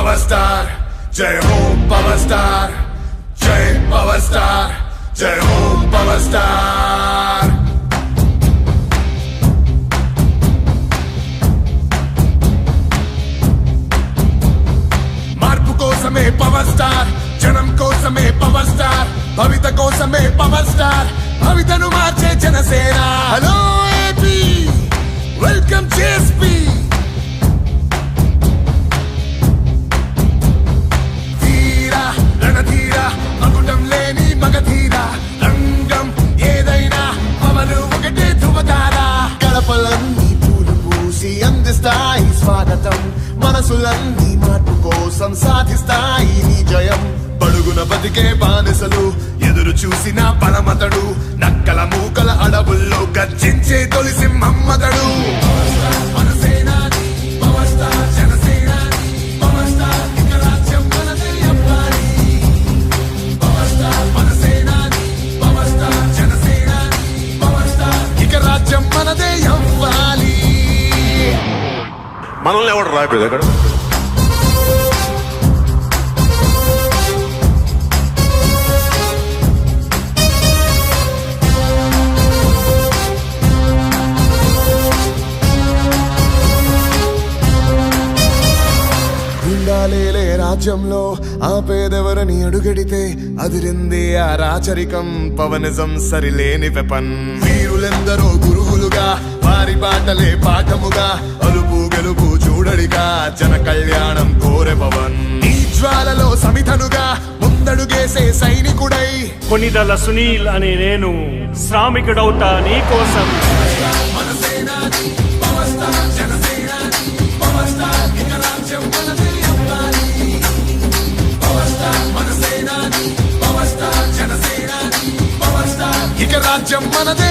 Power star జై హో power star జై పవర్ స్టార్ జై హో పవర్ స్టార్ మార్పు కోసమే పవర్ స్టార్ జనం కోసమే పవర్ స్టార్ భవిత కోసమే పవర్ స్టార్ భవితను మార్చే Janasena hello AP welcome JSP ధీరా రణధీరా మకుటం లేని మగధీరా రంగం ఏదైనా పవన్ ఒకటే ధృవతారా గడపలన్నీ పూలు పూసి అందిస్తాయి స్వాగతం మనసులన్నీ మార్పు కోసం సాధిస్తాయి నీ జయం బడుగున బతికే బానిసలు ఎదురు చూసిన పరమతడు నక్కల మూకల అడవుల్లో గర్జించే తొలి సింహమ్మతడు ఇక రాజ్యం మనదే అవ్వాలి. మనల్ని ఎవడు రాయలేదు అక్కడ ఉండాలేలే రాజ్యంలో ఆపేదెవరని అడుగడితే అదిరింది ఆ రాచరికం పవనిజం సరిలేని వెపన్ వీరులెందరో గురువులుగా వారి బాటలే పాఠముగా అలుపు గెలుపు చూడడిగా జన కళ్యాణం కోరె పవన్ ఈ జ్వాలలో సమిధనుగా ముందడుగేసే సైనికుడై కొనిదల సునీల్ అనే నేను శ్రామికుడవుతా నీ కోసం ఇక రాజ్యం మనదే